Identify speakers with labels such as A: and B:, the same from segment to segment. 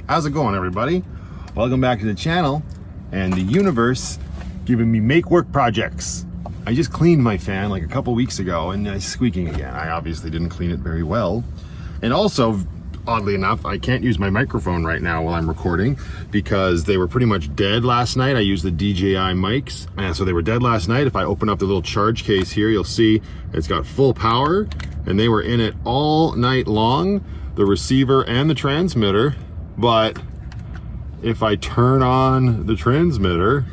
A: How's it going, everybody? Welcome back to the channel and the universe giving me make work projects. I just cleaned my fan like a couple weeks ago and it's squeaking again. I obviously didn't clean it very well. And also, oddly enough, I can't use my microphone right now while I'm recording because they were pretty much dead last night. I used the DJI mics, and so they were dead last night. If I open up the little charge case here, you'll see it's got full power, and they were in it all night long, the receiver and the transmitter. But if I turn on the transmitter,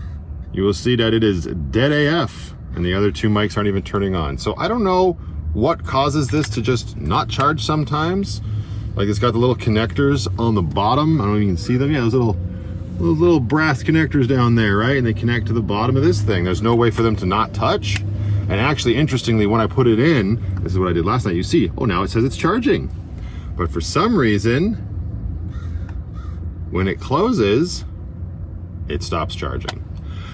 A: you will see that it is dead AF, and the other two mics aren't even turning on. So I don't know what causes this to just not charge sometimes. Like, it's got the little connectors on the bottom. I don't know if you can see them. Yeah, those little brass connectors down there, right? And they connect to the bottom of this thing. There's no way for them to not touch. And actually, interestingly, when I put it in, this is what I did last night, you see, oh, now it says it's charging. But for some reason, when it closes, it stops charging.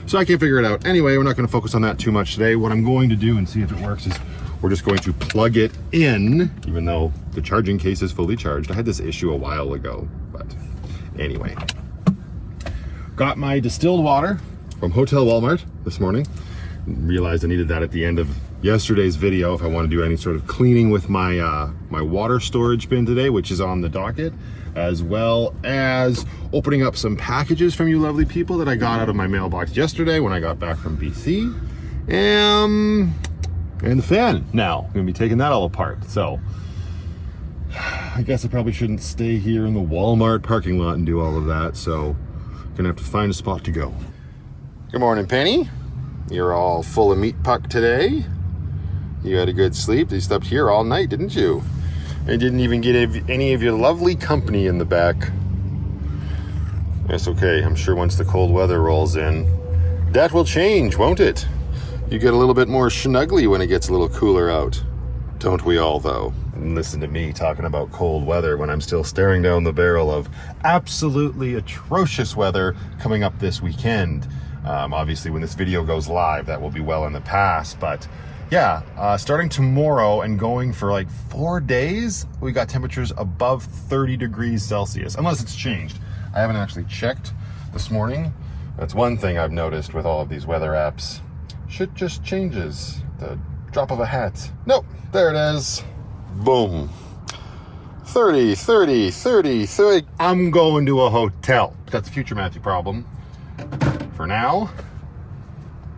A: So I can't figure it out. Anyway, we're not going to focus on that too much today. What I'm going to do and see if it works is we're just going to plug it in, even though the charging case is fully charged. I had this issue a while ago, but anyway. Got my distilled water from Hotel Walmart this morning. Realized I needed that at the end of yesterday's video if I want to do any sort of cleaning with my my water storage bin today, which is on the docket, as well as opening up some packages from you lovely people that I got out of my mailbox yesterday when I got back from BC. And the fan now. I'm gonna be taking that all apart. So I guess I probably shouldn't stay here in the Walmart parking lot and do all of that. So gonna have to find a spot to go. Good morning, Penny. You're all full of meat puck today. You had a good sleep. You slept here all night, didn't you? And didn't even get any of your lovely company in the back. That's okay. I'm sure once the cold weather rolls in, that will change, won't it? You get a little bit more schnuggly when it gets a little cooler out. Don't we all, though? And listen to me talking about cold weather when I'm still staring down the barrel of absolutely atrocious weather coming up this weekend. Obviously, when this video goes live, that will be well in the past. But yeah, starting tomorrow and going for like 4 days, we got temperatures above 30 degrees Celsius, unless it's changed. I haven't actually checked this morning. That's one thing I've noticed with all of these weather apps. Shit just changes. The drop of a hat. Nope, there it is. Boom. 30, 30, 30, 30. I'm going to a hotel. That's a future Matthew problem. For now,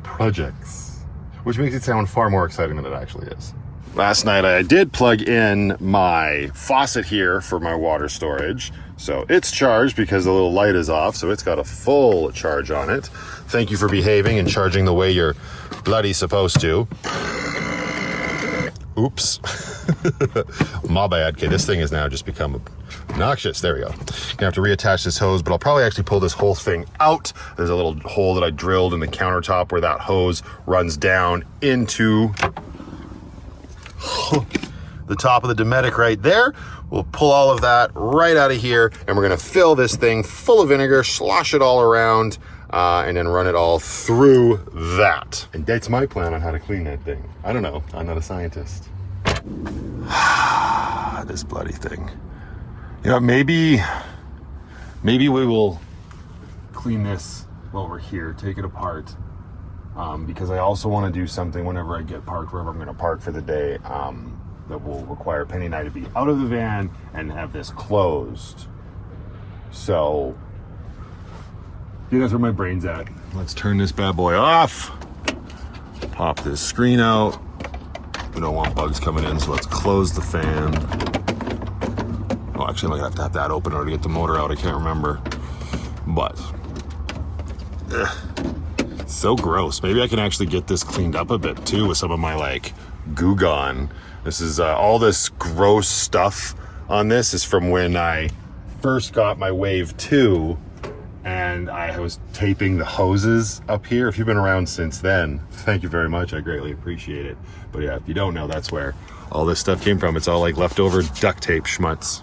A: projects. Which makes it sound far more exciting than it actually is. Last night I did plug in my faucet here for my water storage. So it's charged because the little light is off, so it's got a full charge on it. Thank you for behaving and charging the way you're bloody supposed to. Oops. My bad, kid. This thing has now just become obnoxious. There we go. Gonna have to reattach this hose, but I'll probably actually pull this whole thing out. There's a little hole that I drilled in the countertop where that hose runs down into the top of the Dometic right there. We'll pull all of that right out of here, and we're gonna fill this thing full of vinegar, slosh it all around, and then run it all through that. And that's my plan on how to clean that thing. I don't know, I'm not a scientist. This bloody thing. You know, maybe we will clean this while we're here, take it apart, because I also want to do something whenever I get parked, wherever I'm going to park for the day, that will require Penny and I to be out of the van and have this closed. So, yeah, that's where my brain's at. Let's turn this bad boy off. Pop this screen out. We don't want bugs coming in, so let's close the fan. Well, actually, I might have to have that open in order to get the motor out. I can't remember. But, so gross. Maybe I can actually get this cleaned up a bit, too, with some of my, like, goo gone. This is, all this gross stuff on this is from when I first got my Wave 2, and I was taping the hoses up here. If you've been around since then, thank you very much. I greatly appreciate it. But yeah, if you don't know, that's where all this stuff came from. It's all like leftover duct tape schmutz.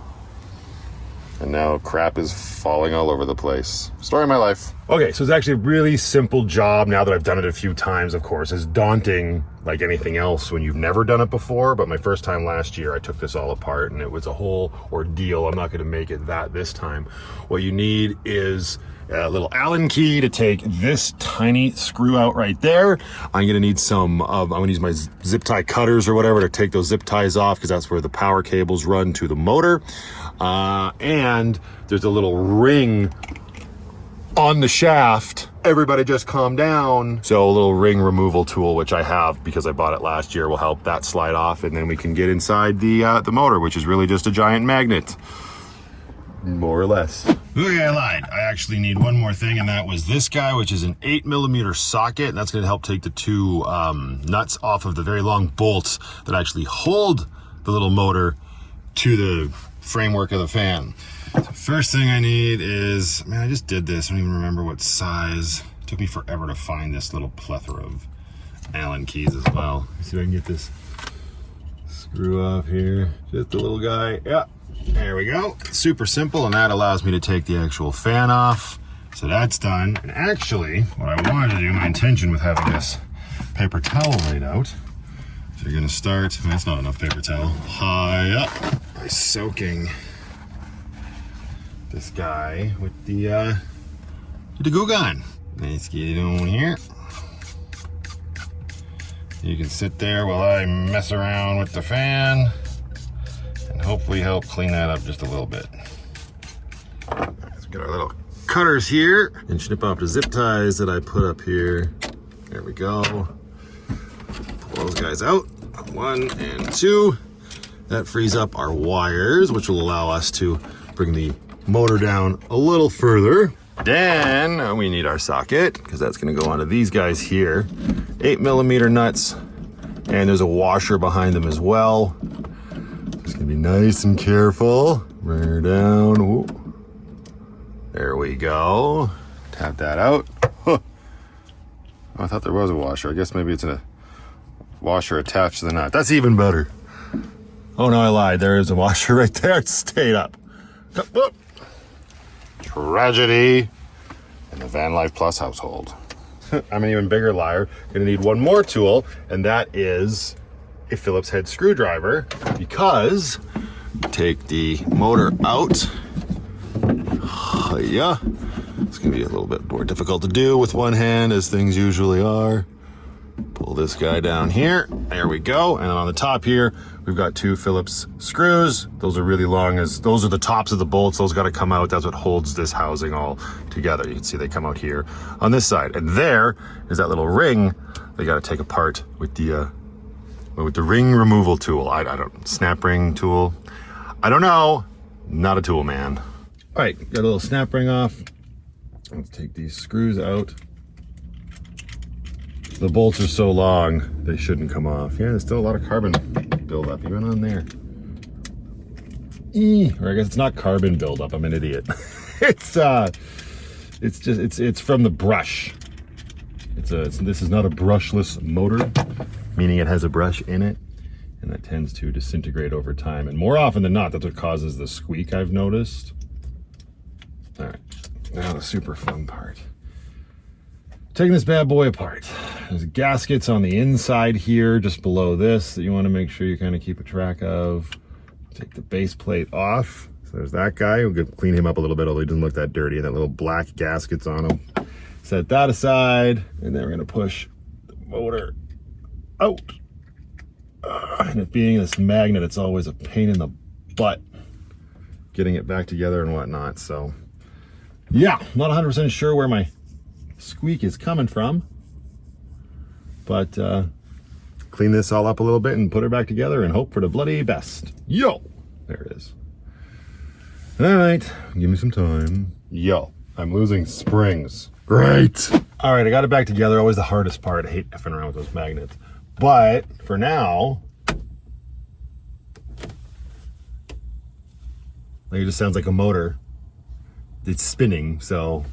A: And now crap is falling all over the place. Story of my life. Okay, so it's actually a really simple job now that I've done it a few times, of course. It's daunting like anything else when you've never done it before, but my first time last year, I took this all apart and it was a whole ordeal. I'm not gonna make it that this time. What you need is a little Allen key to take this tiny screw out right there. I'm gonna need some, I'm gonna use my zip tie cutters or whatever to take those zip ties off because that's where the power cables run to the motor. And there's a little ring on the shaft. Everybody just calm down. So a little ring removal tool, which I have because I bought it last year, will help that slide off, and then we can get inside the motor, which is really just a giant magnet. More or less. Okay, I lied. I actually need one more thing, and that was this guy, which is an 8mm socket. And that's going to help take the two nuts off of the very long bolts that actually hold the little motor to the framework of the fan. So first thing I need is, man, I just did this. I don't even remember what size. It took me forever to find this little plethora of Allen keys as well. Let's see if I can get this screw off here. Just a little guy. Yeah. There we go. Super simple, and that allows me to take the actual fan off. So that's done. And actually, what I wanted to do, my intention with having this paper towel laid out, so you're gonna start, that's not enough paper towel, high up by soaking this guy with the goo gun. Let's get it on here. You can sit there while I mess around with the fan and hopefully help clean that up just a little bit. Let's get our little cutters here and snip off the zip ties that I put up here. There we go. Pull those guys out. 1 and 2. That frees up our wires, which will allow us to bring the motor down a little further. Then we need our socket, because that's going to go onto these guys here. 8mm nuts, and there's a washer behind them as well. Just gonna be nice and careful. Bring her down. Ooh. There we go. Tap that out. Huh. Oh, I thought there was a washer. I guess maybe it's a washer attached to the nut. That's even better. Oh no, I lied. There is a washer right there. It stayed up. Whoop. Tragedy in the Vanlife Plus household. I'm an even bigger liar. Gonna need one more tool, and that is a Phillips head screwdriver, because take the motor out. Yeah, it's gonna be a little bit more difficult to do with one hand, as things usually are. Pull this guy down here. There we go. And on the top here, we've got 2 Phillips screws. Those are really long, those are the tops of the bolts. Those got to come out. That's what holds this housing all together. You can see they come out here on this side. And there is that little ring they got to take apart with the ring removal tool. I don't, snap ring tool. I don't know. Not a tool man. All right, got a little snap ring off. Let's take these screws out. The bolts are so long, they shouldn't come off. Yeah, there's still a lot of carbon buildup even on there. Or I guess it's not carbon buildup. I'm an idiot. It's from the brush. This is not a brushless motor, meaning it has a brush in it, and that tends to disintegrate over time. And more often than not, that's what causes the squeak, I've noticed. All right, now the super fun part. Taking this bad boy apart. There's gaskets on the inside here, just below this, that you want to make sure you kind of keep a track of. Take the base plate off. So there's that guy. We'll clean him up a little bit, although he doesn't look that dirty. And that little black gaskets on him. Set that aside, and then we're going to push the motor out. And it being this magnet, it's always a pain in the butt getting it back together and whatnot. So yeah, not 100% sure where my squeak is coming from, but clean this all up a little bit and put her back together and hope for the bloody best. Yo, there it is. All right, give me some time. Yo, I'm losing springs. Great. All right, I got it back together. Always the hardest part. I hate effing around with those magnets, but for now, like, it just sounds like a motor. It's spinning, so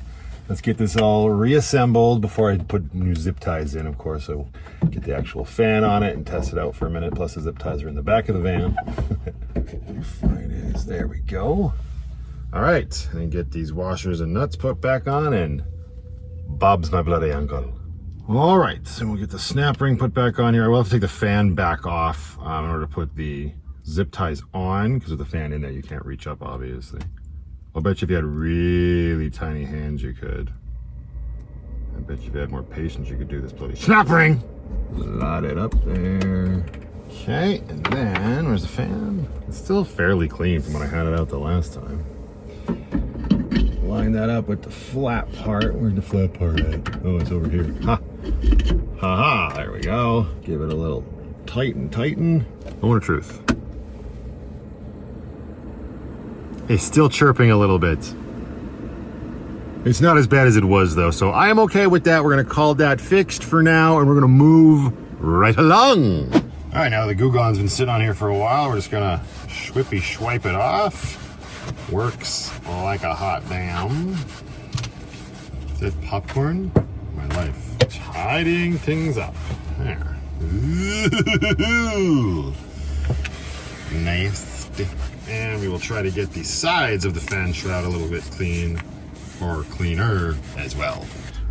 A: let's get this all reassembled before I put new zip ties in, of course. So get the actual fan on it and test it out for a minute. Plus the zip ties are in the back of the van. Fine as, there we go. All right, and get these washers and nuts put back on, and Bob's my bloody uncle. All right, so we'll get the snap ring put back on here. I will have to take the fan back off in order to put the zip ties on, because with the fan in there, you can't reach up, obviously. I'll bet you if you had really tiny hands, you could. I bet you if you had more patience, you could do this bloody snap ring. Lot it up there. Okay, and then, where's the fan? It's still fairly clean from when I had it out the last time. Line that up with the flat part. Where's the flat part at? Oh, it's over here. Ha! Ha ha! There we go. Give it a little tighten. Moment of truth. It's still chirping a little bit. It's not as bad as it was though, so I am okay with that. We're gonna call that fixed for now, and we're gonna move right along. All right, now the Gugon's been sitting on here for a while. We're just gonna swippy swipe it off. Works like a hot damn. Is it popcorn? My life. Tidying things up. There. Ooh. Nice. And we will try to get the sides of the fan shroud a little bit clean, or cleaner as well.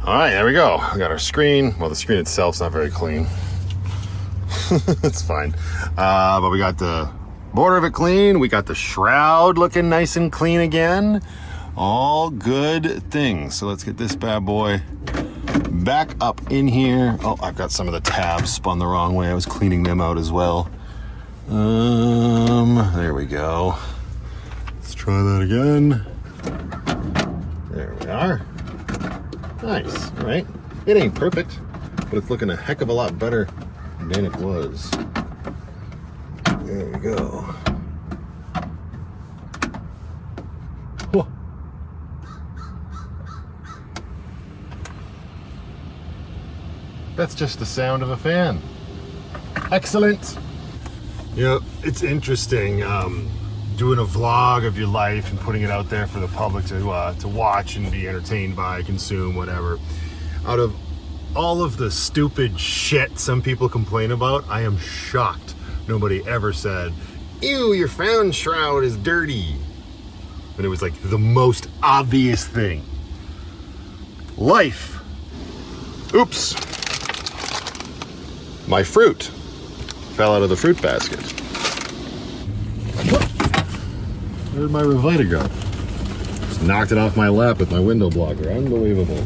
A: All right, there we go. We got our screen. Well, the screen itself's not very clean. It's fine. But we got the border of it clean. We got the shroud looking nice and clean again. All good things. So let's get this bad boy back up in here. Oh, I've got some of the tabs spun the wrong way. I was cleaning them out as well. There we go. Let's try that again. There we are. Nice, right? It ain't perfect, but it's looking a heck of a lot better than it was. There we go. Whoa. That's just the sound of a fan. Excellent. You know, it's interesting doing a vlog of your life and putting it out there for the public to watch and be entertained by, consume, whatever. Out of all of the stupid shit some people complain about, I am shocked nobody ever said, ew, your fan shroud is dirty. And it was like the most obvious thing. Life. Oops. My fruit fell out of the fruit basket. Where'd my Revita go? Just knocked it off my lap with my window blocker. Unbelievable.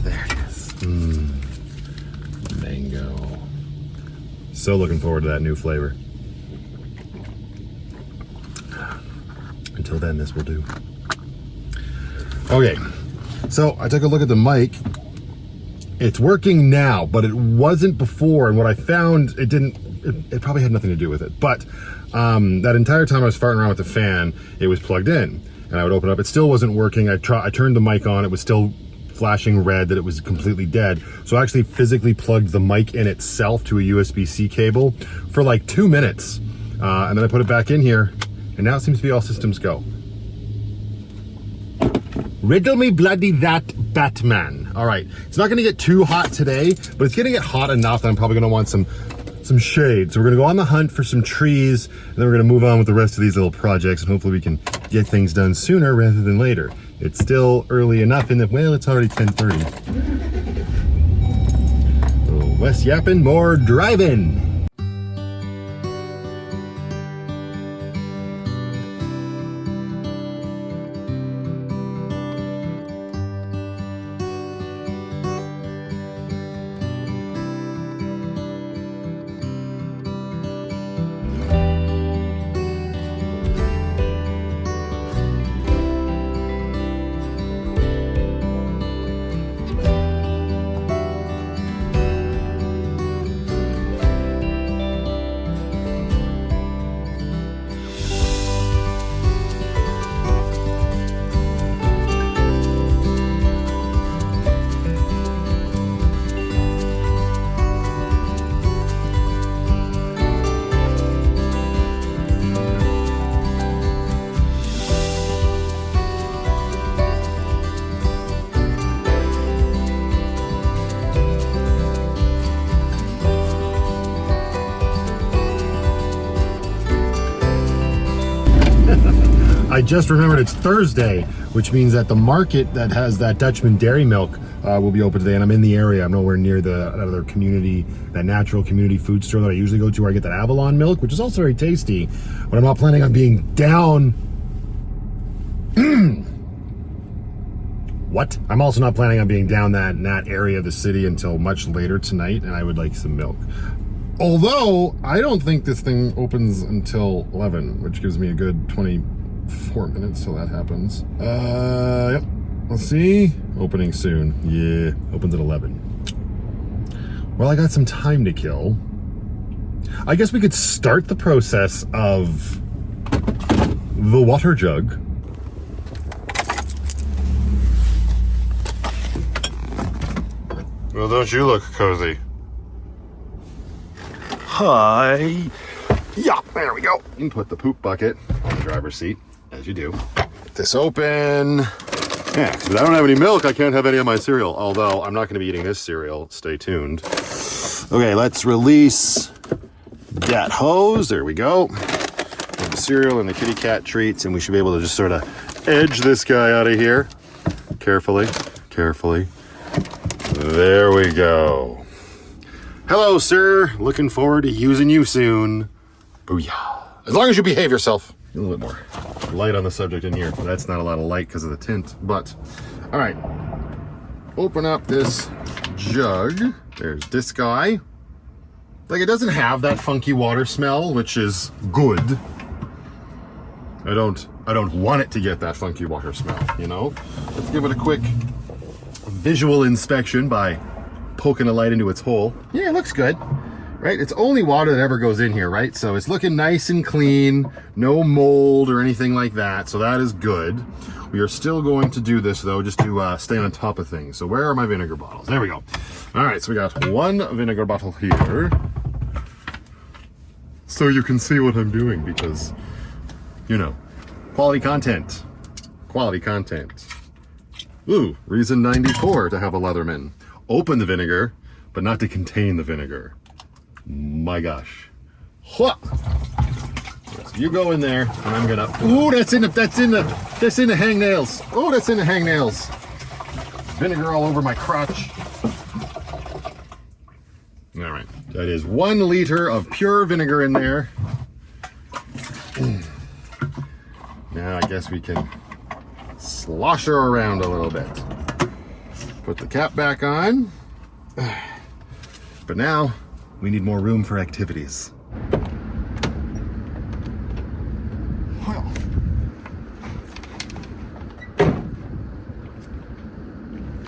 A: There it is. Mango. So looking forward to that new flavor. Until then, this will do. Okay, so I took a look at the mic. It's working now, but it wasn't before. And what I found, it probably had nothing to do with it. But that entire time I was farting around with the fan, it was plugged in. And I would open it up. It still wasn't working. I turned the mic on. It was still flashing red that it was completely dead. So I actually physically plugged the mic in itself to a USB-C cable for like 2 minutes. And then I put it back in here. And now it seems to be all systems go. Riddle me bloody that, Batman. All right, it's not gonna get too hot today, but it's gonna get hot enough that I'm probably gonna want some shade. So we're gonna go on the hunt for some trees, and then we're gonna move on with the rest of these little projects, and hopefully we can get things done sooner rather than later. It's still early enough in the, well, it's already 10:30. So less yapping, more driving. I just remembered it's Thursday, which means that the market that has that Dutchman dairy milk will be open today, and I'm in the area. I'm nowhere near the other community, that natural community food store that I usually go to, where I get that Avalon milk, which is also very tasty, but I'm not planning on being down. What? I'm also not planning on being down that area of the city until much later tonight, and I would like some milk. Although, I don't think this thing opens until 11, which gives me a good 24 minutes till that happens. Yep. Let's see. Opening soon. Yeah, opens at 11. Well, I got some time to kill. I guess we could start the process of the water jug. Well, don't you look cozy? Hi. Yeah, there we go. You can put the poop bucket on the driver's seat, as you do. Get this open. Yeah, because I don't have any milk, I can't have any of my cereal. Although, I'm not going to be eating this cereal. Stay tuned. Okay, let's release that hose. There we go. The cereal and the kitty cat treats, and we should be able to just sort of edge this guy out of here. Carefully, carefully. There we go. Hello, sir. Looking forward to using you soon. Booyah. As long as you behave yourself. A little bit more light on the subject in here. That's not a lot of light because of the tint, but all right. Open up this jug. There's this guy. Like, it doesn't have that funky water smell, which is good. I don't want it to get that funky water smell, you know? Let's give it a quick visual inspection by poking a light into its hole. Yeah, it looks good, right? It's only water that ever goes in here, right? So it's looking nice and clean, no mold or anything like that. So that is good. We are still going to do this though, just to stay on top of things. So where are my vinegar bottles? There we go. All right, so we got one vinegar bottle here. So you can see what I'm doing because, you know, quality content. Quality content. Ooh, reason 94 to have a Leatherman. Open the vinegar, but not to contain the vinegar. My gosh. Huh. So you go in there, and I'm gonna. Ooh, that's in the hangnails. Oh, that's in the hangnails. Vinegar all over my crotch. All right, that is 1 liter of pure vinegar in there. Now I guess we can slosh her around a little bit. Put the cap back on. But now we need more room for activities. Well.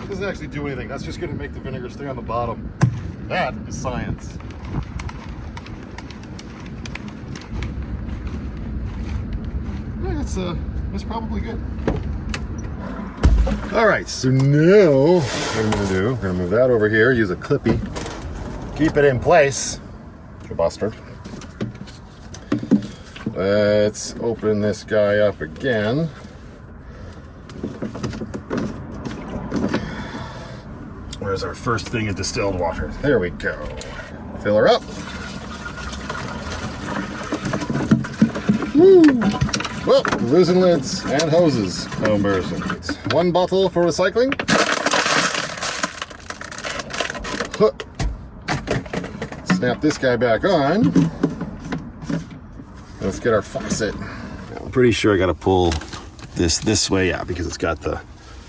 A: It doesn't actually do anything. That's just going to make the vinegar stay on the bottom. That is science. Yeah, that's probably good. All right, so now what I'm gonna do, I'm gonna move that over here, use a clippy, keep it in place. You bastard. Let's open this guy up again. Where's our first thing of distilled water? There we go. Fill her up. Woo! Well, losing lids and hoses. How embarrassing. It's 1 bottle for recycling. Huh. Snap this guy back on. Let's get our faucet. I'm pretty sure I gotta pull this way, yeah, because it's got the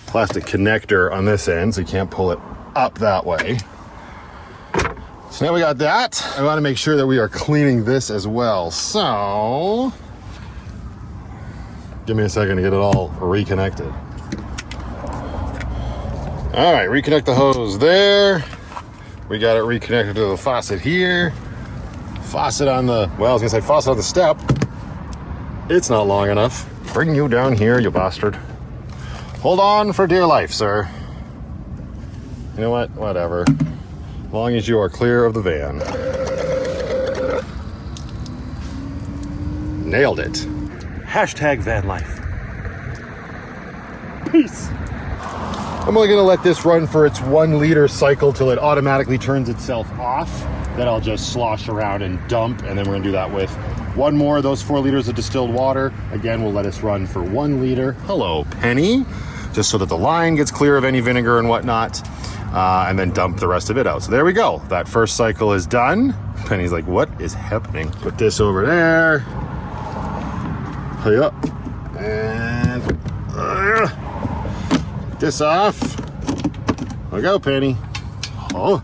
A: plastic connector on this end, so you can't pull it up that way. So now we got that. I want to make sure that we are cleaning this as well. So give me a second to get it all reconnected. All right, reconnect the hose there. We got it reconnected to the faucet here. Faucet on the, well, I was gonna say faucet on the step. It's not long enough. Bring you down here, you bastard. Hold on for dear life, sir. You know what? Whatever. As long as you are clear of the van. Nailed it.
B: Hashtag Vanlife.
A: Peace. I'm only gonna let this run for its 1 liter cycle till it automatically turns itself off. Then I'll just slosh around and dump, and then we're gonna do that with One more of those 4 liters of distilled water. Again, will let us run for 1 liter. Hello, Penny. Just so that the line gets clear of any vinegar and whatnot. And then dump the rest of it out. So there we go. That first cycle is done. Penny's like, what is happening? Put this over there. Hey up. And get this off. There we go, Penny. Oh.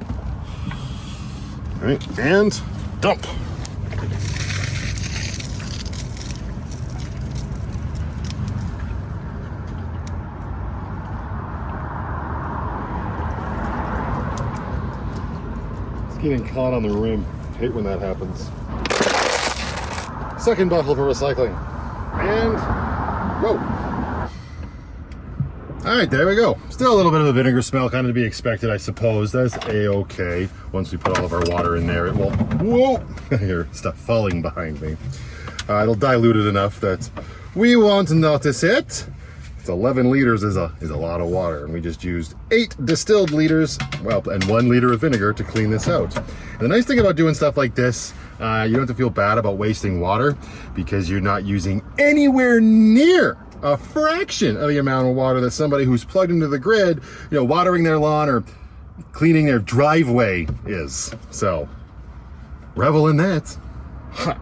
A: All right, and dump. Getting caught on the rim. I hate when that happens. Second bottle for recycling. And go. All right, there we go. Still a little bit of a vinegar smell, kind of to be expected, I suppose. That's a-okay. Once we put all of our water in there, it will, whoa, I hear stuff falling behind me. It'll dilute it enough that we won't notice it. It's 11 liters is a lot of water, and we just used 8 distilled liters, well, and 1 liter of vinegar to clean this out. And the nice thing about doing stuff like this, you don't have to feel bad about wasting water because you're not using anywhere near a fraction of the amount of water that somebody who's plugged into the grid, you know, watering their lawn or cleaning their driveway is. So, revel in that. Huh.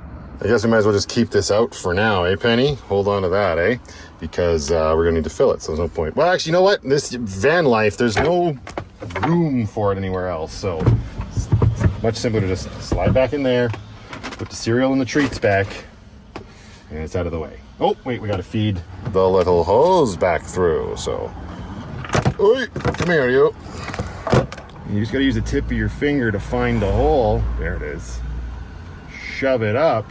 A: I guess we might as well just keep this out for now, eh, Penny? Hold on to that, eh? Because we're gonna need to fill it, so there's no point. Well, actually, you know what? This Vanlife, there's no room for it anywhere else, so it's much simpler to just slide back in there, put the cereal and the treats back, and it's out of the way. Oh, wait, we gotta feed the little hose back through, so. Oi, come here, you. You just gotta use the tip of your finger to find the hole. There it is. Shove it up.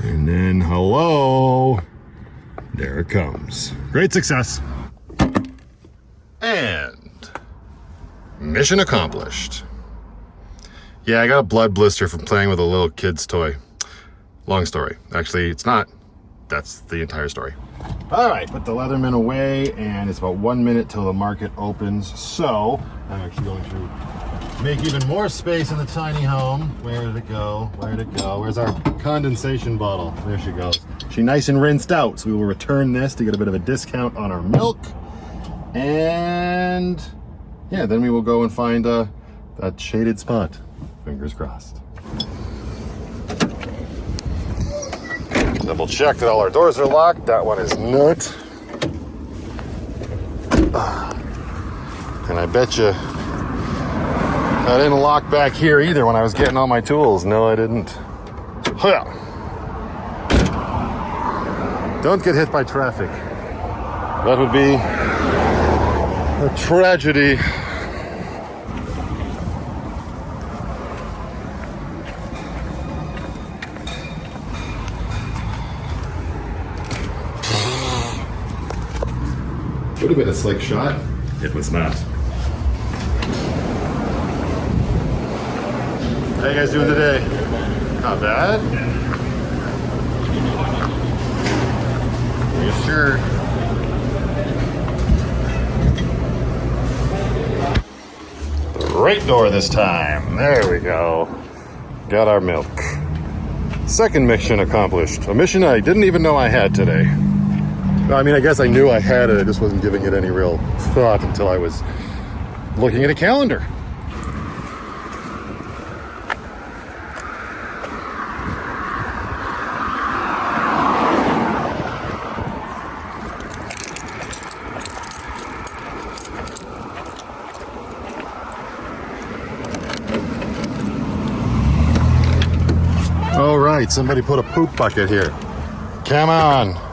A: And then, hello, there it comes. Great success. And mission accomplished. Yeah, I got a blood blister from playing with a little kid's toy. Long story. Actually, it's not. That's the entire story. All right, put the Leatherman away, and it's about 1 minute till the market opens. So I'm actually going to make even more space in the tiny home. Where did it go? Where did it go? Where's our condensation bottle? There she goes. She's nice and rinsed out, so we will return this to get a bit of a discount on our milk. And yeah, then we will go and find that shaded spot. Fingers crossed. Double check that all our doors are locked. That one is not. And I bet you I didn't lock back here either when I was getting all my tools. No, I didn't. Don't get hit by traffic. That would be a tragedy. Would have been a slick shot. It was not. How you guys doing today? Not bad. You sure? The right door this time. There we go. Got our milk. Second mission accomplished. A mission I didn't even know I had today. I mean, I guess I knew I had it, I just wasn't giving it any real thought until I was looking at a calendar. All right, somebody put a poop bucket here. Come on.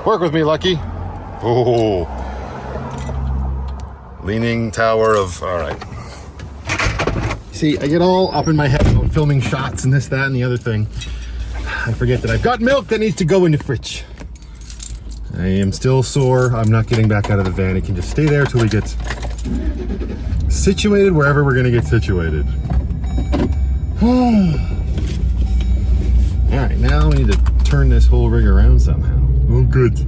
A: Work with me, Lucky. Oh. Leaning tower of, all right. See, I get all up in my head about filming shots and this, that, and the other thing. I forget that I've got milk that needs to go in the fridge. I am still sore. I'm not getting back out of the van. It can just stay there till we get situated wherever we're gonna get situated. All right, now we need to turn this whole rig around somehow. Oh, good.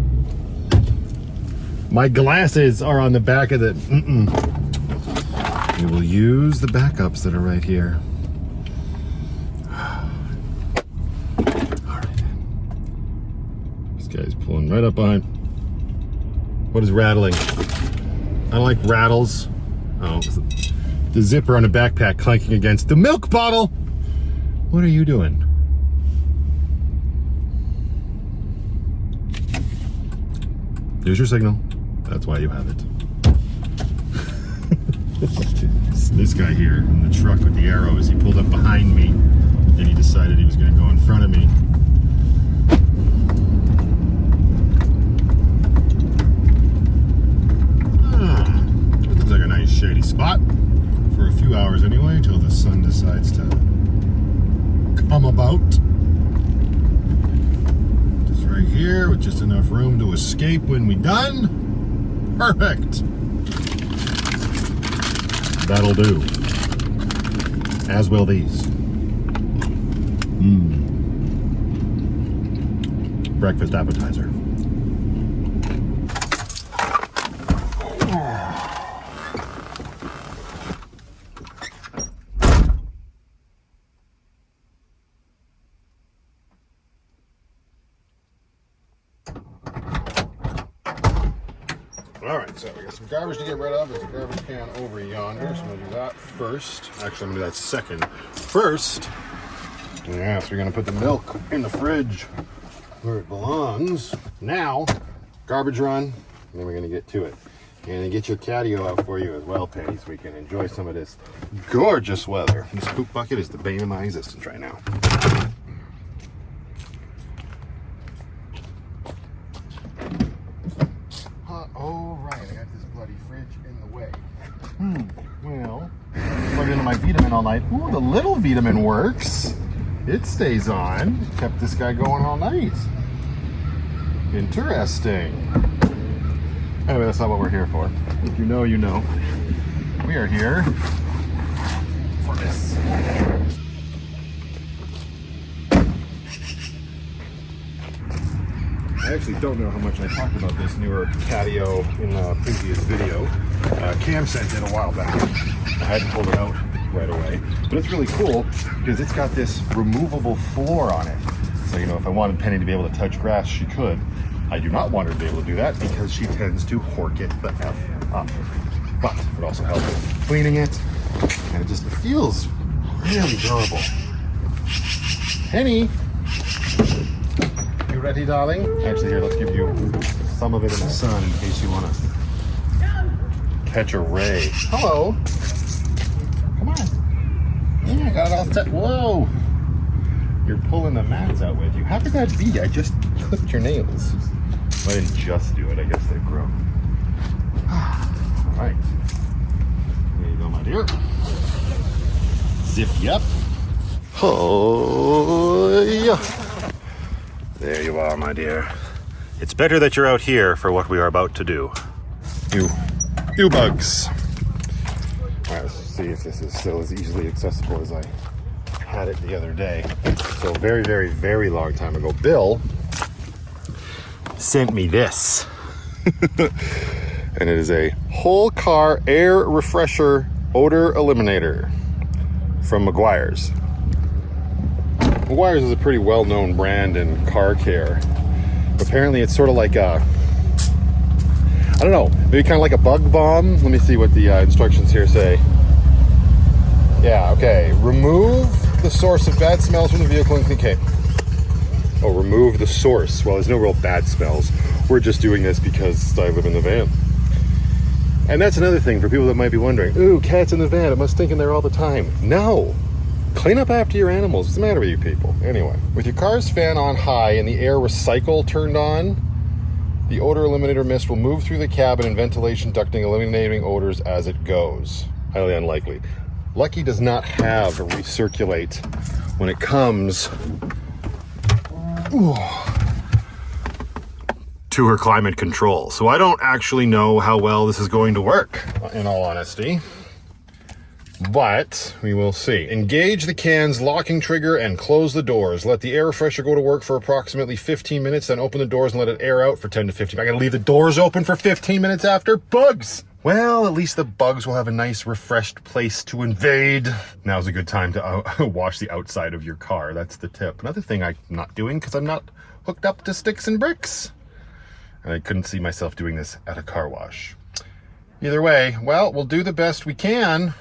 A: My glasses are on the back of the... We will use the backups that are right here. guy's pulling right up behind. What is rattling? I don't like rattles. Oh, the zipper on a backpack clanking against the milk bottle. What are you doing? Here's your signal. That's why you have it. This guy here in the truck with the arrows, he pulled up behind me and he decided he was going to go in front of me. It looks like a nice shady spot for a few hours anyway, until the sun decides to come about. Just right here with just enough room to escape when we're done. Perfect. That'll do. As will these. Breakfast appetizer. Alright, so we got some garbage to get rid of. There's a garbage can over yonder, so I'm going to do that first. Actually, I'm going to do that second. First, yeah, so we're going to put the milk in the fridge where it belongs. Now, garbage run, and then we're going to get to it. And get your catio out for you as well, Patty, so we can enjoy some of this gorgeous weather. This poop bucket is the bane of my existence right now. Oh, right, I got this bloody fridge in the way. Well, plugged into my VTOMAN all night. Ooh, the little VTOMAN works. It stays on. Kept this guy going all night. Interesting. Anyway, that's not what we're here for. If you know, you know. We are here for this. I actually don't know how much I talked about this newer catio in a previous video. Cam sent it a while back. I hadn't pulled it out right away. But it's really cool because it's got this removable floor on it. So, you know, if I wanted Penny to be able to touch grass, she could. I do not want her to be able to do that because she tends to hork it the F up. But it also helps with cleaning it. And it just feels really durable. Penny! You ready, darling? Actually, here, let's give you some of it in the sun in case you want to catch a ray. Hello. Come on. Yeah, I got it all set. Whoa. You're pulling the mats out with you. How could that be? I just clipped your nails. I didn't just do it. I guess they grow. All right. There you go, my dear. Zip you up. Oh, yeah. There you are, my dear. It's better that you're out here for what we are about to do. You bugs. All right, let's see if this is still as easily accessible as I had it the other day. So very, very, very long time ago, Bill sent me this. And it is a whole car air refresher odor eliminator from Meguiar's. Meguiar's is a pretty well-known brand in car care. Apparently it's sort of like a, I don't know, maybe kind of like a bug bomb. Let me see what the instructions here say. Yeah, okay. Remove the source of bad smells from the vehicle and okay. Oh, remove the source. Well, there's no real bad smells. We're just doing this because I live in the van. And that's another thing for people that might be wondering, ooh, cats in the van, it must stink in there all the time. No. Clean up after your animals. What's the matter with you people? Anyway, with your car's fan on high and the air recycle turned on, the odor eliminator mist will move through the cabin and ventilation ducting, eliminating odors as it goes. Highly unlikely. Lucky does not have a recirculate when it comes to her climate control. So I don't actually know how well this is going to work, in all honesty. But we will see. Engage the can's locking trigger and close the doors. Let the air refresher go to work for approximately 15 minutes, then open the doors and let it air out for 10 to 15. I gotta leave the doors open for 15 minutes after? Bugs! Well, at least the bugs will have a nice refreshed place to invade. Now's a good time to wash the outside of your car. That's the tip. Another thing I'm not doing, because I'm not hooked up to sticks and bricks. And I couldn't see myself doing this at a car wash. Either way, well, we'll do the best we can.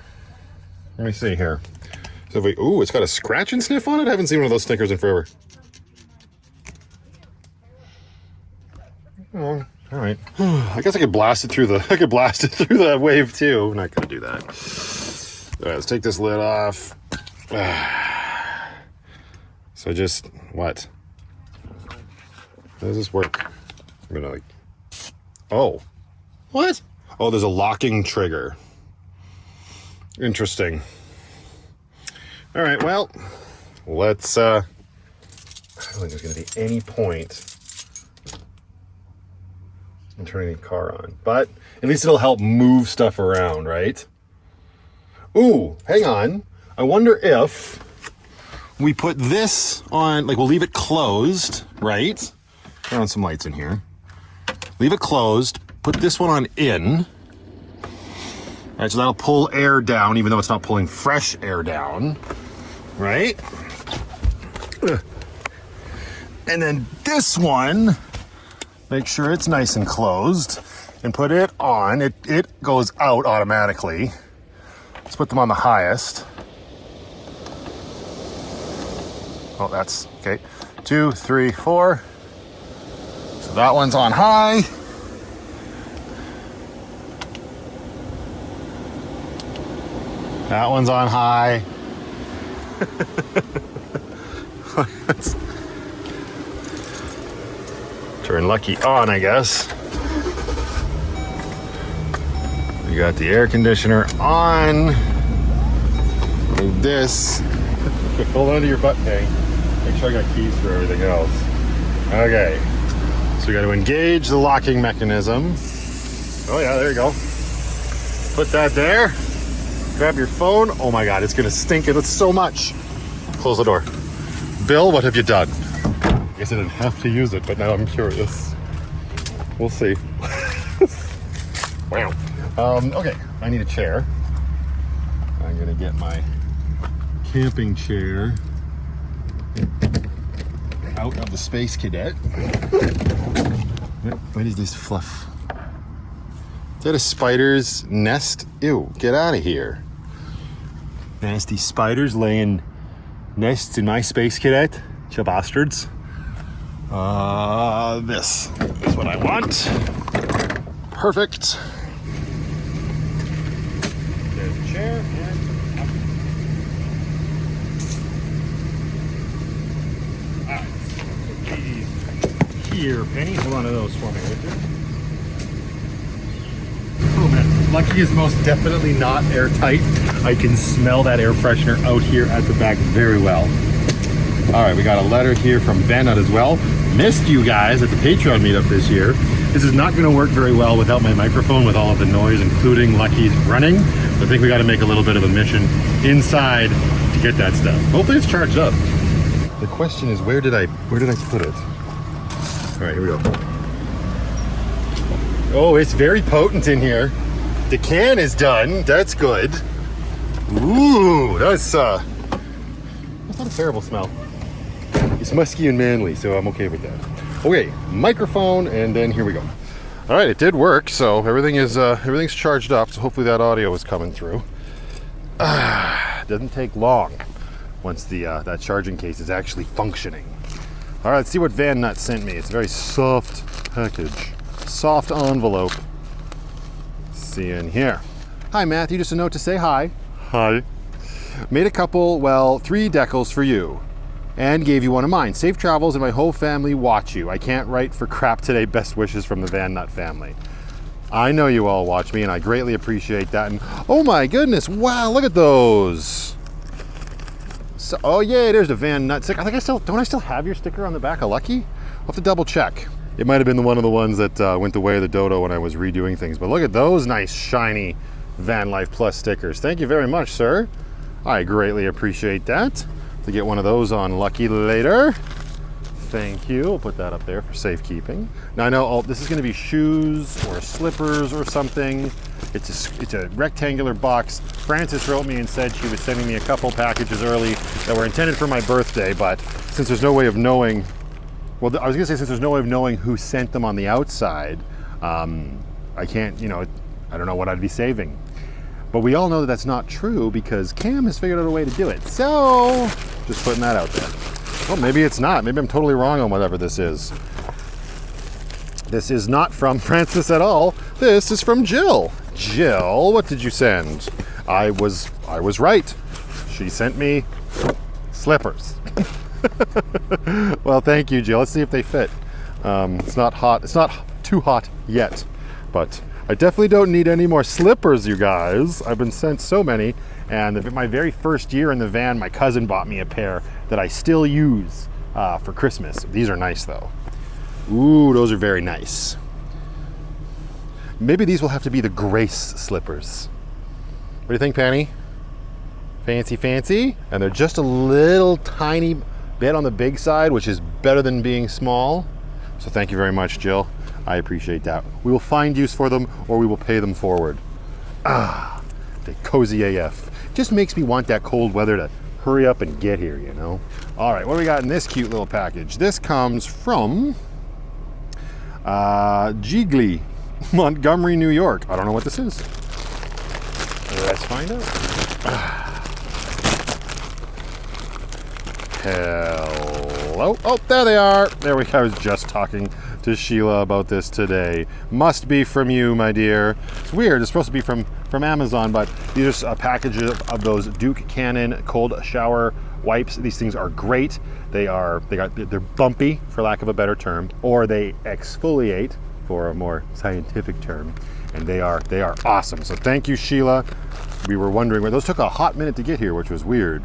A: Let me see here. So if we, ooh, it's got a scratch and sniff on it? I haven't seen one of those stickers in forever. Oh, all right. I guess I could blast it through the wave too. I'm not gonna do that. All right, let's take this lid off. So just, what? How does this work? I'm gonna like, oh, what? Oh, there's a locking trigger. Interesting. All right, well, let's, I don't think there's gonna be any point in turning the car on, but at least it'll help move stuff around, right? Ooh, hang on. I wonder if we put this on, like we'll leave it closed, right? Turn on some lights in here. Leave it closed, put this one on in. All right, so that'll pull air down, even though it's not pulling fresh air down, right? And then this one, make sure it's nice and closed, and put it on. It goes out automatically. Let's put them on the highest. Oh, that's okay. 2, 3, 4. So that one's on high. That one's on high. Turn Lucky on, I guess. We got the air conditioner on. Move this. Hold on to your butt thing. Make sure I got keys for everything else. Okay. So we got to engage the locking mechanism. Oh yeah, there you go. Put that there. Grab your phone. Oh my God, it's gonna stink it so much. Close the door. Bill, what have you done? I guess I didn't have to use it, but now I'm curious. We'll see. Wow. Okay, I need a chair. I'm gonna get my camping chair out of the Space Cadet. What is this fluff? Is that a spider's nest? Ew, get out of here. Nasty spiders laying nests in my Space Cadet. You bastards. This is what I want. Perfect. There's a chair and up. Alright. Here, Penny. Hold on to those for me, would you? Oh man, Lucky is most definitely not airtight. I can smell that air freshener out here at the back very well. All right, we got a letter here from Vanlife as well. Missed you guys at the Patreon meetup this year. This is not gonna work very well without my microphone with all of the noise, including Lucky's running. I think we gotta make a little bit of a mission inside to get that stuff. Hopefully it's charged up. The question is, where did I put it? All right, here we go. Oh, it's very potent in here. The can is done. That's good. Ooh, that's not a terrible smell. It's musky and manly, so I'm okay with that. Okay, microphone, and then here we go. All right, it did work. So everything's charged up. So hopefully that audio is coming through. Doesn't take long once that charging case is actually functioning. All right, let's see what Van Nut sent me. It's a very soft package. Soft envelope. See in here. Hi Matthew, just a note to say hi. Hi. Made a couple, well, 3 decals for you. And gave you one of mine. Safe travels and my whole family watch you. I can't write for crap today. Best wishes from the Van Nut family. I know you all watch me and I greatly appreciate that. And oh my goodness, wow, look at those. So, oh yeah, there's the Van Nut sticker. I think don't I still have your sticker on the back of Lucky? I'll have to double check. It might have been one of the ones that went the way of the dodo when I was redoing things. But look at those nice, shiny Vanlife Plus stickers. Thank you very much, sir. I greatly appreciate that. To get one of those on Lucky later. Thank you. We'll put that up there for safekeeping. Now I know this is going to be shoes or slippers or something. It's a rectangular box. Frances wrote me and said she was sending me a couple packages early that were intended for my birthday, but since there's no way of knowing Well, I was gonna say, since there's no way of knowing who sent them on the outside, I can't, you know, I don't know what I'd be saving. But we all know that that's not true because Cam has figured out a way to do it. So, just putting that out there. Well, maybe it's not. Maybe I'm totally wrong on whatever this is. This is not from Francis at all. This is from Jill. Jill, what did you send? I was right. She sent me slippers. Well, thank you, Jill. Let's see if they fit. It's not hot. It's not too hot yet, but I definitely don't need any more slippers, you guys. I've been sent so many, and my very first year in the van, my cousin bought me a pair that I still use for Christmas. These are nice, though. Ooh, those are very nice. Maybe these will have to be the Grace slippers. What do you think, Penny? Fancy, fancy? And they're just a little tiny bit on the big side, which is better than being small. So thank you very much, Jill. I appreciate that. We will find use for them, or we will pay them forward. Ah, the cozy AF. Just makes me want that cold weather to hurry up and get here, you know? All right, what do we got in this cute little package? This comes from Jiggly, Montgomery, New York. I don't know what this is. Let's find out. Hello. Oh, there they are. There we go. I was just talking to Sheila about this today. Must be from you, my dear. It's weird. It's supposed to be from Amazon, but these are a package of those Duke Cannon cold shower wipes. These things are great. They're bumpy, for lack of a better term, or they exfoliate, for a more scientific term, and they are awesome. So thank you, Sheila. We were wondering where those took a hot minute to get here, which was weird.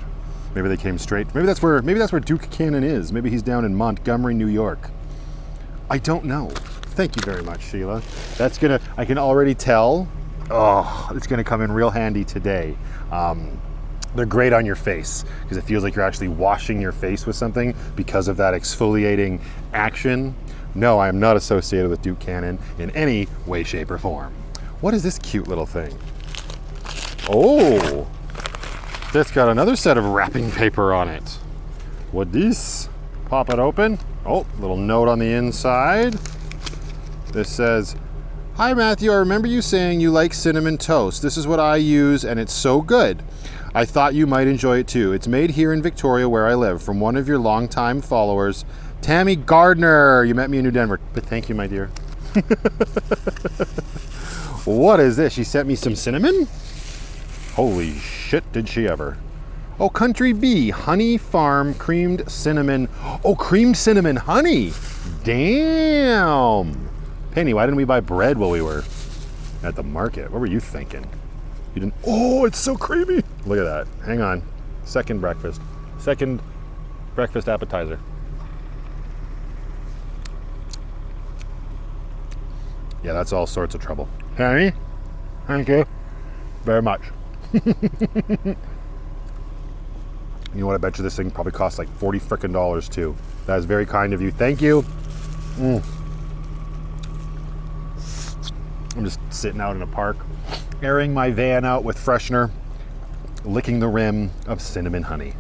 A: Maybe they came straight. Maybe that's where Duke Cannon is. Maybe he's down in Montgomery, New York. I don't know. Thank you very much, Sheila. I can already tell. Oh, it's gonna come in real handy today. They're great on your face because it feels like you're actually washing your face with something because of that exfoliating action. No, I am not associated with Duke Cannon in any way, shape, or form. What is this cute little thing? Oh, that's got another set of wrapping paper on it. What this? Pop it open. Oh, little note on the inside. This says, "Hi Matthew, I remember you saying you like cinnamon toast. This is what I use and it's so good. I thought you might enjoy it too. It's made here in Victoria where I live from one of your longtime followers, Tammy Gardner. You met me in New Denver." But thank you, my dear. What is this? She sent me some cinnamon? Holy shit, did she ever. Oh, Country Bee, honey farm creamed cinnamon. Oh, creamed cinnamon honey. Damn. Penny, why didn't we buy bread while we were at the market? What were you thinking? You didn't. Oh, it's so creamy. Look at that. Hang on. Second breakfast appetizer. Yeah, that's all sorts of trouble. Penny, thank you very much. You know what? I bet you this thing probably costs like $40 frickin' too. That is very kind of you. Thank you. I'm just sitting out in a park, airing my van out with freshener, licking the rim of cinnamon honey.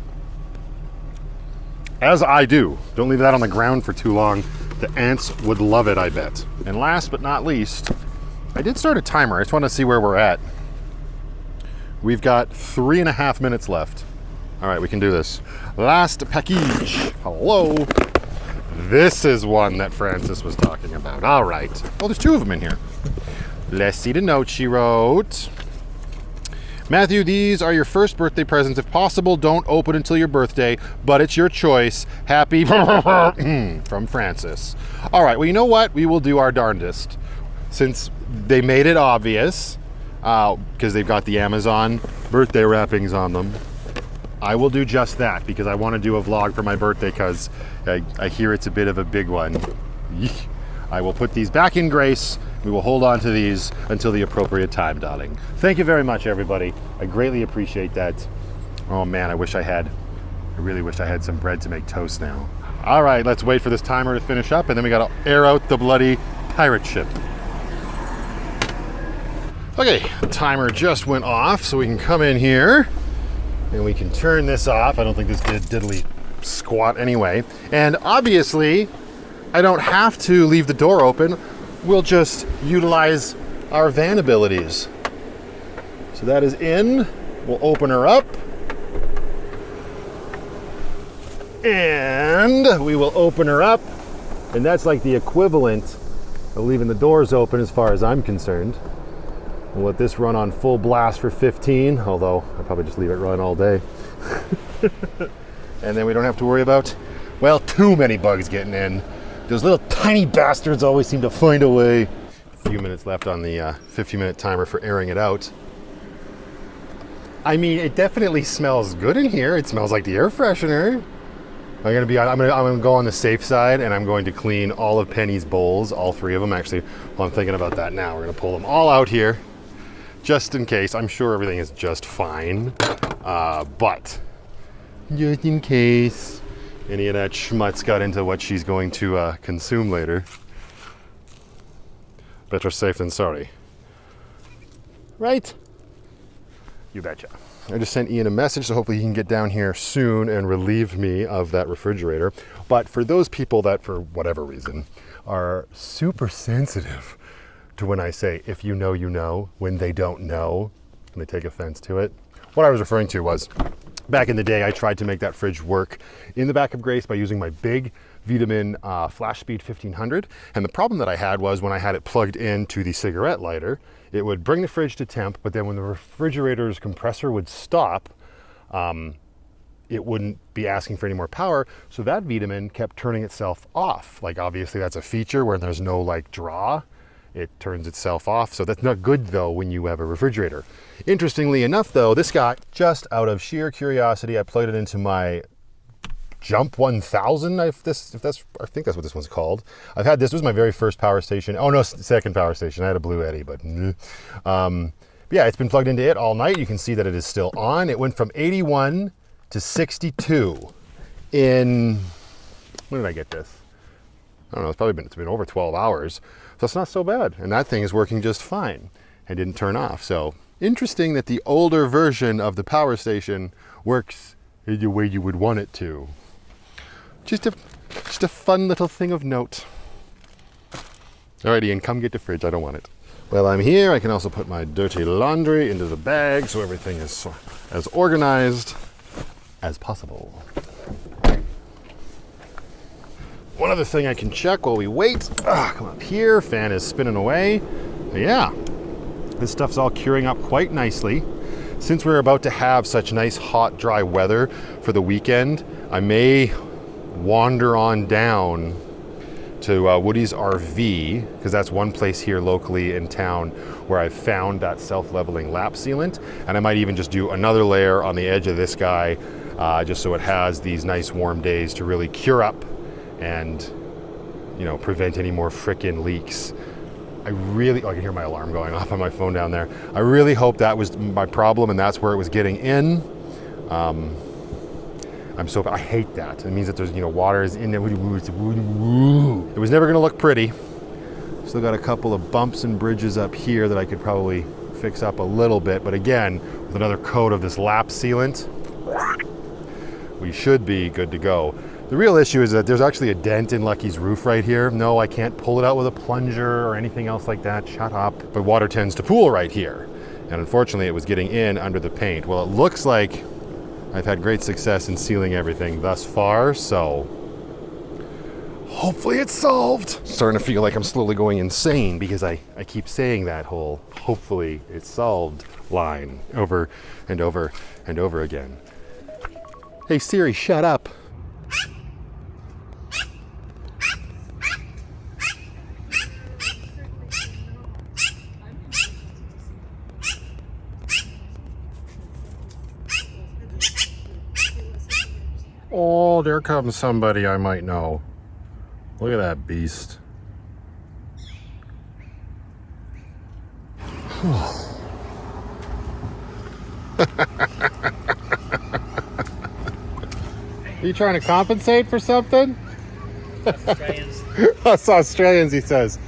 A: As I do. Don't leave that on the ground for too long. The ants would love it, I bet. And last but not least, I did start a timer. I just want to see where we're at. We've got 3.5 minutes left. All right, we can do this. Last package. Hello. This is one that Francis was talking about. All right. Oh, there's two of them in here. Let's see the note she wrote. Matthew, these are your first birthday presents. If possible, don't open until your birthday, but it's your choice. Happy from Francis. All right, well, you know what? We will do our darndest. Since they made it obvious, because they've got the Amazon birthday wrappings on them, I will do just that because I want to do a vlog for my birthday because I hear it's a bit of a big one. I will put these back in Grace. We will hold on to these until the appropriate time, darling. Thank you very much, everybody. I greatly appreciate that. Oh man, I really wish I had some bread to make toast now. All right, let's wait for this timer to finish up and then we gotta air out the bloody pirate ship. Okay, the timer just went off, so we can come in here and we can turn this off. I don't think this did diddly squat anyway. And obviously, I don't have to leave the door open. We'll just utilize our van abilities. So that is in. We'll open her up. And we will open her up. And that's like the equivalent of leaving the doors open as far as I'm concerned. We'll let this run on full blast for 15, although I'll probably just leave it run all day. And then we don't have to worry about, well, too many bugs getting in. Those little tiny bastards always seem to find a way. A few minutes left on the 50-minute timer for airing it out. I mean, it definitely smells good in here. It smells like the air freshener. I'm gonna go on the safe side, and I'm going to clean all of Penny's bowls, all 3 of them. Actually, well, I'm thinking about that now. We're gonna pull them all out here, just in case. I'm sure everything is just fine, but just in case any of that schmutz got into what she's going to consume later. Better safe than sorry. Right? You betcha. I just sent Ian a message, so hopefully he can get down here soon and relieve me of that refrigerator. But for those people that, for whatever reason, are super sensitive to when I say, if you know, you know, when they don't know, and they take offense to it. What I was referring to was, back in the day, I tried to make that fridge work in the back of Grace by using my big VTOMAN Flash Speed 1500. And the problem that I had was when I had it plugged into the cigarette lighter, it would bring the fridge to temp, but then when the refrigerator's compressor would stop, it wouldn't be asking for any more power. So that VTOMAN kept turning itself off. Like, obviously that's a feature where there's no like draw. It turns itself off. So that's not good though when you have a refrigerator. Interestingly enough though, this guy, just out of sheer curiosity, I plugged it into my Jump 1000, I think that's what this one's called. I've had this was my very first power station. Oh no, second power station. I had a Blue Eddy, but yeah, it's been plugged into it all night. You can see that it is still on. It went from 81 to 62 in, when did I get this? I don't know, it's been over 12 hours. So it's not so bad. And that thing is working just fine and didn't turn off. So interesting that the older version of the power station works the way you would want it to. Just a fun little thing of note. All right, Ian, come get the fridge. I don't want it. Well, I'm here. I can also put my dirty laundry into the bag so everything is as organized as possible. One other thing I can check while we wait. Come up here. Fan is spinning away. But yeah, this stuff's all curing up quite nicely. Since we're about to have such nice, hot, dry weather for the weekend, I may wander on down to Woody's RV, because that's one place here locally in town where I've found that self-leveling lap sealant. And I might even just do another layer on the edge of this guy, just so it has these nice warm days to really cure up and, you know, prevent any more frickin' leaks. I can hear my alarm going off on my phone down there. I really hope that was my problem and that's where it was getting in. I hate that. It means that there's, water is in there. It was never gonna look pretty. Still got a couple of bumps and bridges up here that I could probably fix up a little bit. But again, with another coat of this lap sealant, we should be good to go. The real issue is that there's actually a dent in Lucky's roof right here. No, I can't pull it out with a plunger or anything else like that. Shut up. But water tends to pool right here. And unfortunately, it was getting in under the paint. Well, it looks like I've had great success in sealing everything thus far, so hopefully it's solved. Starting to feel like I'm slowly going insane because I keep saying that whole hopefully it's solved line over and over and over again. Hey Siri, shut up. Oh, there comes somebody I might know. Look at that beast. Are you trying to compensate for something?
C: Australians.
A: Us Australians, he says.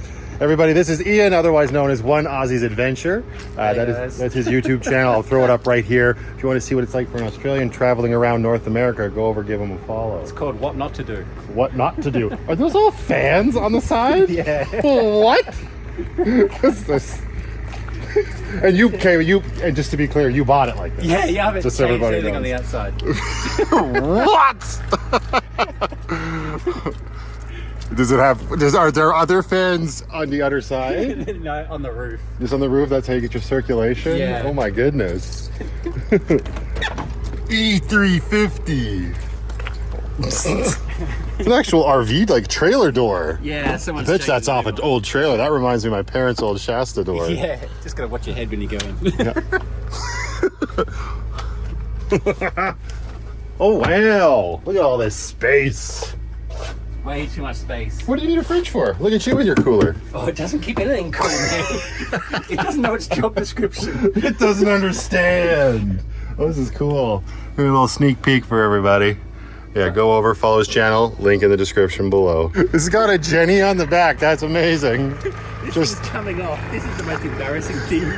A: Everybody, this is Ian, otherwise known as One Aussie's Adventure. That's his YouTube channel. I'll throw it up right here. If you want to see what it's like for an Australian traveling around North America, go over, give him a follow.
C: It's called What Not to Do.
A: What not to do. Are those all fans on the side?
C: Yeah.
A: What? What's this? And and just to be clear, you bought it like this.
C: Yeah, you haven't
A: Just so
C: changed
A: everybody
C: anything on the
A: knows.
C: outside.
A: What? Does it have? Are there other fans on the other side?
C: No, on the roof.
A: Just on the roof. That's how you get your circulation.
C: Yeah.
A: Oh my goodness. E350. It's an actual RV like trailer door.
C: Yeah,
A: I
C: someone's
A: bet
C: changed
A: that's
C: the
A: off an
C: name
A: old trailer. That reminds me of my parents' old Shasta door.
C: Yeah, just gotta watch your head when you go in.
A: Oh wow! Look at all this space.
C: Way too much space.
A: What do you need a fridge for? Look at you with your cooler.
C: Oh, it doesn't keep anything cool, man. It doesn't know its job description.
A: It doesn't understand. Oh, this is cool. Maybe a little sneak peek for everybody. Yeah, go over, follow his channel. Link in the description below. This has got a Jenny on the back. That's amazing.
C: This is coming off. This is the most embarrassing thing.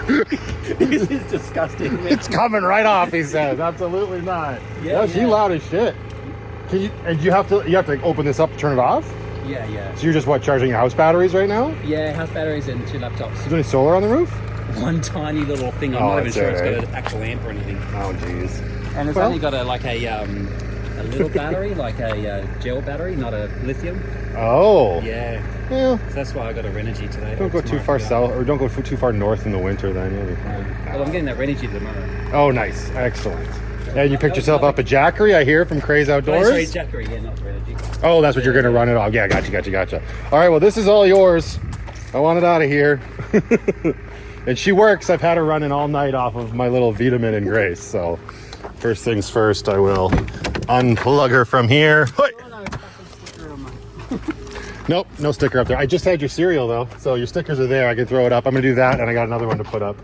C: This is disgusting, man.
A: It's coming right off, he says. Absolutely not.
C: Yeah,
A: She
C: yeah.
A: loud as shit. Can you? And you have to like, open this up to turn it off.
C: Yeah.
A: So you're just charging your house batteries right now?
C: Yeah, house batteries and 2 laptops.
A: Is there any solar on the roof?
C: One tiny little thing. I'm
A: Oh,
C: not even
A: that's
C: sure
A: it,
C: it's
A: eh?
C: got an actual amp or anything.
A: Oh, jeez.
C: And it's
A: Well-
C: only got a little battery, like a gel battery, not a lithium.
A: Oh.
C: Yeah.
A: Yeah.
C: So that's why I got a Renogy today.
A: Don't go too far south, or don't go too far north in the winter. Then you'll be fine.
C: Well, I'm getting that Renogy tomorrow.
A: Oh, nice, excellent. And you picked yourself up a Jackery, I hear, from Craze Outdoors.
C: Sorry, Jackery, yeah, not Renogy.
A: Oh, that's what you're gonna run it off. Yeah, gotcha. All right, well, this is all yours. I want it out of here. And she works. I've had her running all night off of my little VTOMAN and Grace. So, first things first, I will unplug her from here. Nope, no sticker up there. I just had your cereal though, so your stickers are there. I can throw it up. I'm gonna do that, and I got another one to put up.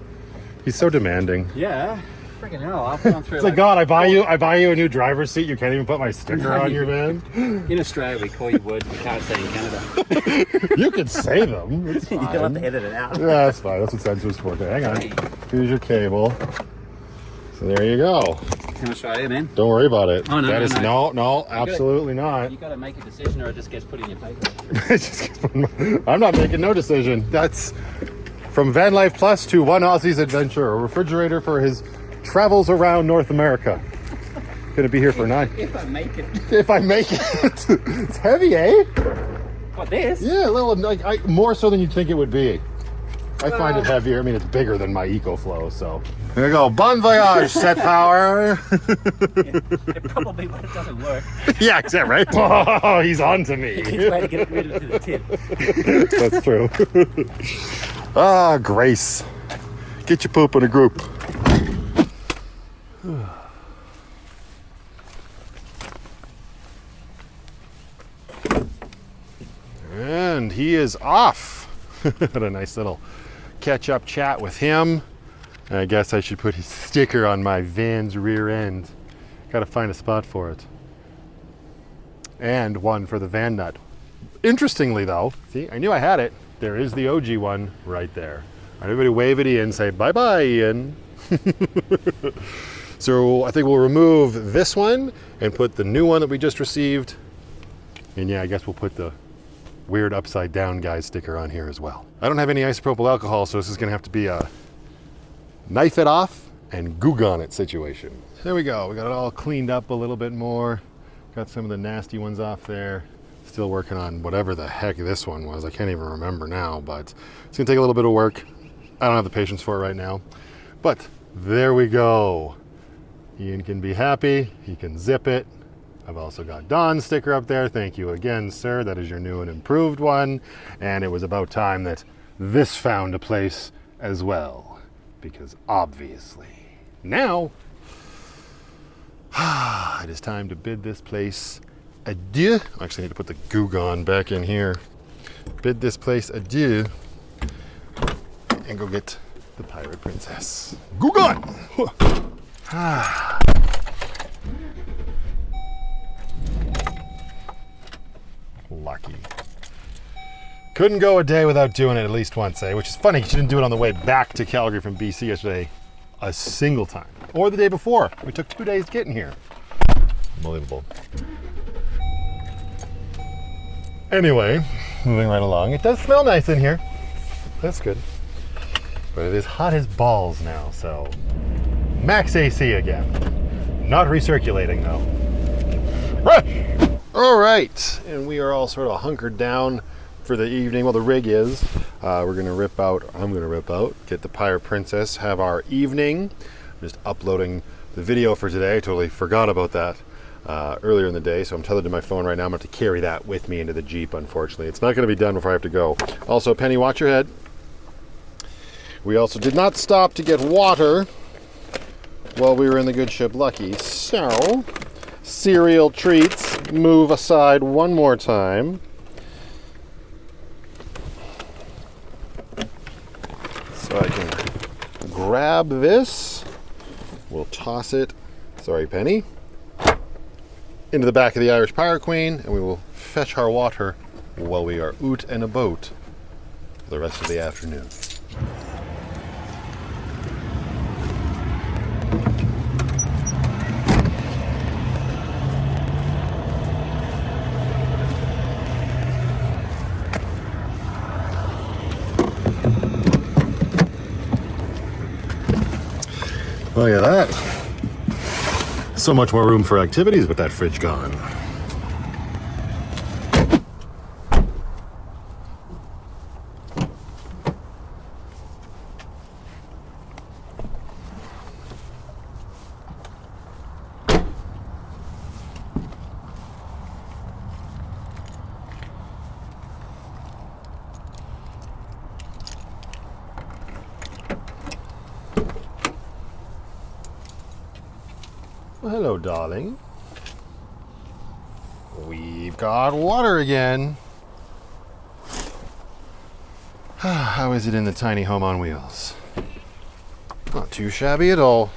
A: He's so demanding.
C: Yeah. Freaking hell, I've gone through
A: It's like, God, I buy you a new driver's seat. You can't even put my sticker on your van.
C: In Australia, we call you words we can't say in Canada.
A: You can say them. It's
C: You'll have
A: fine.
C: to edit it out.
A: Yeah, that's fine. That's what censor's for. Okay, hang on. Here's your cable. So there you go.
C: Can I show you, man?
A: Don't worry about it.
C: Oh, no,
A: That
C: no,
A: is
C: no.
A: no, absolutely not.
C: You got to make a decision, or it just gets put in your paper.
A: I'm not making no decision. That's from Vanlife Plus to One Aussie's Adventure, a refrigerator for his travels around North America. Gonna be here for 9.
C: If I make it.
A: If I make it. It's heavy, eh?
C: What, this?
A: Yeah, a little, more so than you'd think it would be. I find it heavier. I mean, it's bigger than my EcoFlow, so. There you go. Bon voyage, set power.
C: It probably, but it doesn't work.
A: Yeah, exactly, right? Oh, he's on to me.
C: It's a way to get rid of it to the tip.
A: That's true. Ah, Grace. Get your poop in a group. And he is off. Had a nice little catch-up chat with him. I guess I should put his sticker on my van's rear end. Got to find a spot for it. And one for the van nut. Interestingly though, see, I knew I had it. There is the OG one right there. Everybody wave at Ian, say bye-bye, Ian. So I think we'll remove this one and put the new one that we just received. And yeah, I guess we'll put the weird upside down guy sticker on here as well. I don't have any isopropyl alcohol, so this is gonna have to be a knife it off and goog on it situation. There we go, we got it all cleaned up a little bit more. Got some of the nasty ones off there. Still working on whatever the heck this one was. I can't even remember now, but it's gonna take a little bit of work. I don't have the patience for it right now. But there we go. Ian can be happy, he can zip it. I've also got Don's sticker up there. Thank you again, sir. That is your new and improved one. And it was about time that this found a place as well. Because obviously, now, it is time to bid this place adieu. I actually need to put the Googon back in here. Bid this place adieu. And go get the Pirate Princess. Googon! Lucky. Couldn't go a day without doing it at least once, eh? Which is funny because you didn't do it on the way back to Calgary from BC yesterday a single time. Or the day before. We took 2 days getting here. Unbelievable. Anyway, moving right along. It does smell nice in here. That's good. But it is hot as balls now, so max AC again. Not recirculating though. Rush! All right, and we are all sort of hunkered down for the evening. Well, the rig is. We're gonna rip out, I'm gonna rip out, get the Pirate Princess, have our evening. I'm just uploading the video for today. I totally forgot about that earlier in the day, so I'm tethered to my phone right now. I'm going to carry that with me into the Jeep, unfortunately. It's not going to be done before I have to go. Also, Penny, watch your head. We also did not stop to get water while we were in the good ship Lucky. So, cereal treats, move aside one more time. So I can grab this. We'll toss it, sorry Penny, into the back of the Irish Pirate Queen, and we will fetch our water while we are out and about for the rest of the afternoon. Look at that. So much more room for activities with that fridge gone. Well, hello, darling. We've got water again. How is it in the tiny home on wheels? Not too shabby at all.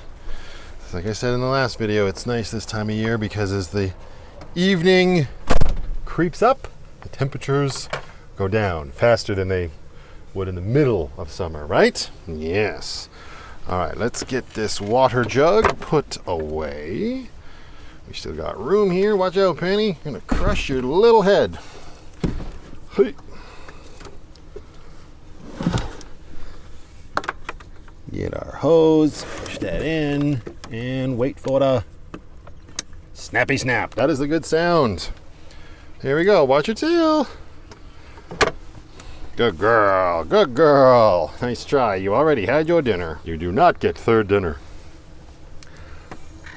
A: Like I said in the last video, it's nice this time of year because as the evening creeps up, the temperatures go down faster than they would in the middle of summer, right? Yes. All right, let's get this water jug put away. We still got room here. Watch out, Penny. You're gonna crush your little head. Hey. Get our hose, push that in, and wait for the snappy snap. That is a good sound. Here we go. Watch your tail. Good girl, good girl. Nice try. You already had your dinner. You do not get third dinner.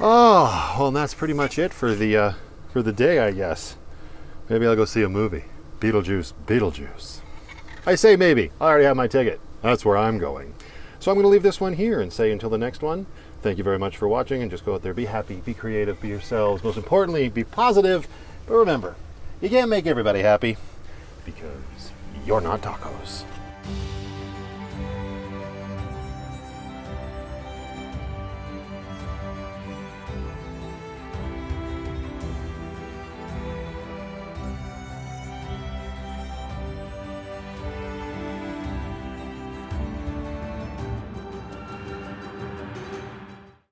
A: Oh, well, and that's pretty much it for the day, I guess. Maybe I'll go see a movie. Beetlejuice, Beetlejuice. I say maybe. I already have my ticket. That's where I'm going. So I'm going to leave this one here and say until the next one, thank you very much for watching, and just go out there, be happy, be creative, be yourselves. Most importantly, be positive. But remember, you can't make everybody happy because you're not tacos.